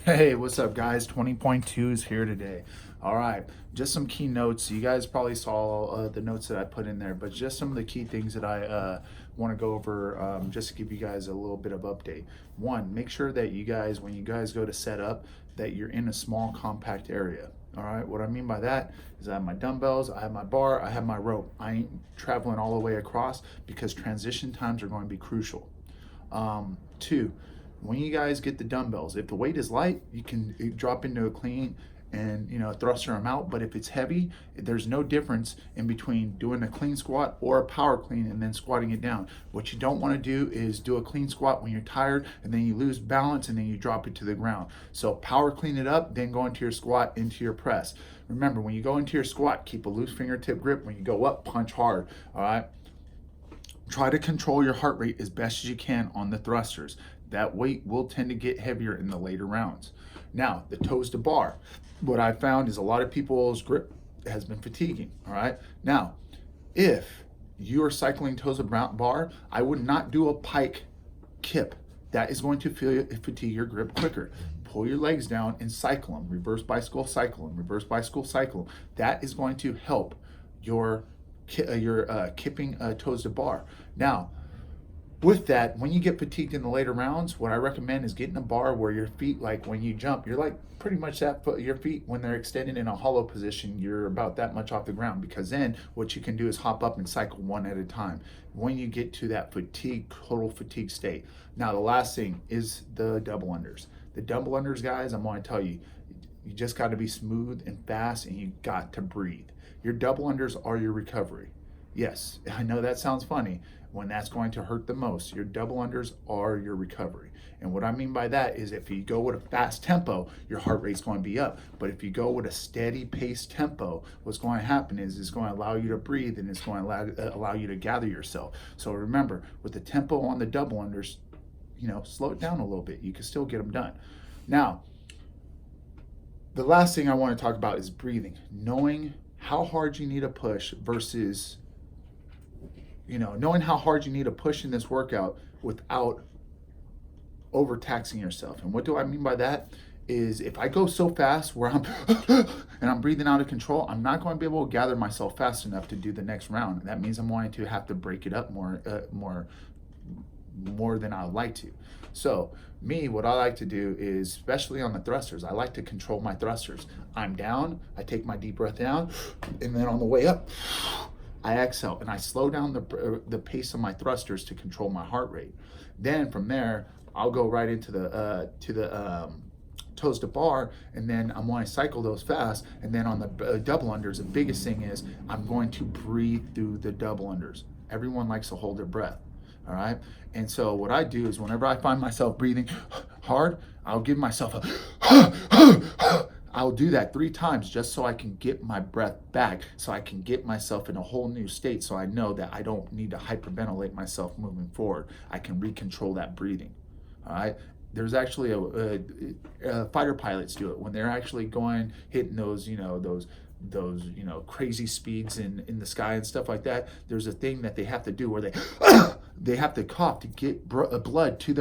Hey, what's up, guys? 20.2 is here today. All right, just some key notes. You guys probably saw the notes that I put in there, but just some of the key things that I want to go over just to give you guys a little bit of update. One, make sure that you guys, when you guys go to set up, that you're in a small, compact area. All right, what I mean by that is I have my dumbbells, I have my bar, I have my rope. I ain't traveling all the way across because transition times are going to be crucial. Two, when you guys get the dumbbells, if the weight is light, you can drop into a clean and thruster them out. But if it's heavy, there's no difference in between doing a clean squat or a power clean and then squatting it down. What you don't want to do is do a clean squat when you're tired and then you lose balance and then you drop it to the ground. So power clean it up, then go into your squat, into your press. Remember, when you go into your squat, keep a loose fingertip grip. When you go up, punch hard. All right. Try to control your heart rate as best as you can on the thrusters. That weight will tend to get heavier in the later rounds. Now, the toes to bar. What I found is a lot of people's grip has been fatiguing, all right? Now, if you are cycling toes to bar, I would not do a pike kip. That is going to fatigue your grip quicker. Pull your legs down and cycle them. Reverse bicycle, cycle them. Reverse bicycle, cycle them. That is going to help your kipping toes to bar. Now, with that, when you get fatigued in the later rounds, what I recommend is getting a bar where your feet, like when you jump, you're like pretty much that foot, your feet, when they're extended in a hollow position, you're about that much off the ground, because then what you can do is hop up and cycle one at a time when you get to that total fatigue state. Now, the last thing is the double unders. The double unders, guys, I'm going to tell you, you just got to be smooth and fast, and you got to breathe. Your double unders are your recovery. Yes, I know that sounds funny when that's going to hurt the most. Your double unders are your recovery. And what I mean by that is if you go with a fast tempo, your heart rate's going to be up. But if you go with a steady pace tempo, what's going to happen is it's going to allow you to breathe, and it's going to allow you to gather yourself. So remember, with the tempo on the double unders, slow it down a little bit. You can still get them done. Now, the last thing I want to talk about is breathing. Knowing how hard you need to push versus knowing how hard you need to push in this workout without overtaxing yourself. And what do I mean by that is if I go so fast where I'm and I'm breathing out of control, I'm not going to be able to gather myself fast enough to do the next round. And that means I'm going to have to break it up more than I would like to. So what I like to do is, especially on the thrusters, I like to control my thrusters. I'm down, I take my deep breath down, and then on the way up, I exhale and I slow down the pace of my thrusters to control my heart rate. Then from there, I'll go right into the toes to bar, and then I'm going to cycle those fast. And then on the double unders, the biggest thing is I'm going to breathe through the double unders. Everyone likes to hold their breath. All right. And so what I do is whenever I find myself breathing hard, I'll give myself I'll do that 3 times just so I can get my breath back, so I can get myself in a whole new state, so I know that I don't need to hyperventilate myself moving forward. I can recontrol that breathing. All right. There's actually fighter pilots do it when they're actually hitting those crazy speeds in the sky and stuff like that. There's a thing that they have to do where they have to cough to get blood to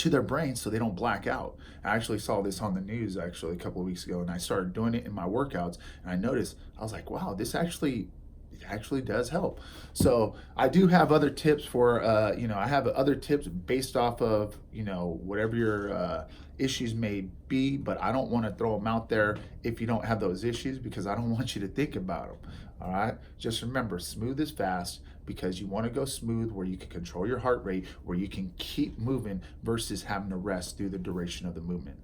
their brain so they don't black out. I actually saw this on the news a couple of weeks ago, and I started doing it in my workouts, and I noticed, I was like, wow, it actually does help. So I do have other tips for I have other tips based off of whatever your issues may be, but I don't want to throw them out there if you don't have those issues, because I don't want you to think about them. All right, just remember, smooth is fast, because you want to go smooth where you can control your heart rate, where you can keep moving versus having to rest through the duration of the movement.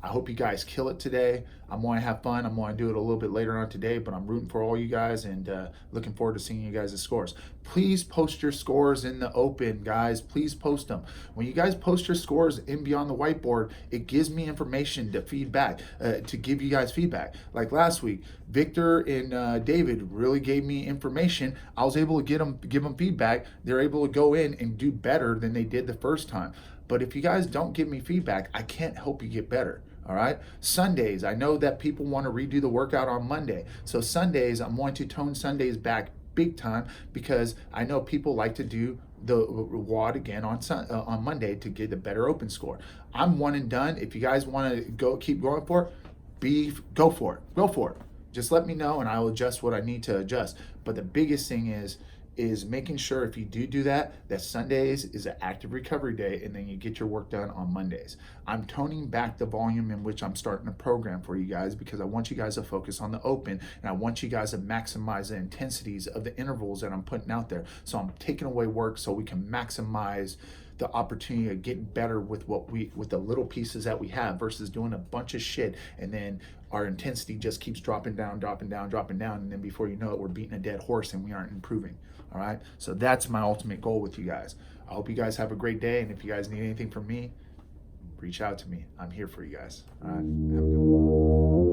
I hope you guys kill it today. I'm going to have fun. I'm going to do it a little bit later on today, but I'm rooting for all you guys, and looking forward to seeing you guys' scores. Please post your scores in the open, guys. Please post them. When you guys post your scores in Beyond the Whiteboard, it gives me information to feedback, to give you guys feedback. Like last week, Victor and David really gave me information. I was able to give them feedback. They're able to go in and do better than they did the first time. But if you guys don't give me feedback, I can't help you get better. All right. Sundays, I know that people want to redo the workout on Monday. So Sundays, I'm going to tone Sundays back big time, because I know people like to do the WOD again on Monday to get a better open score. I'm one and done. If you guys want to keep going for it, go for it. Just let me know and I will adjust what I need to adjust. But the biggest thing is making sure if you do that Sundays is an active recovery day, and then you get your work done on Mondays. I'm toning back the volume in which I'm starting a program for you guys, because I want you guys to focus on the open, and I want you guys to maximize the intensities of the intervals that I'm putting out there. So I'm taking away work so we can maximize the opportunity of getting better with with the little pieces that we have, versus doing a bunch of shit and then our intensity just keeps dropping down, and then before you know it, we're beating a dead horse and we aren't improving. All right, so that's my ultimate goal with you guys. I hope you guys have a great day, and if you guys need anything from me, reach out to me. I'm here for you guys. All right, have a good one.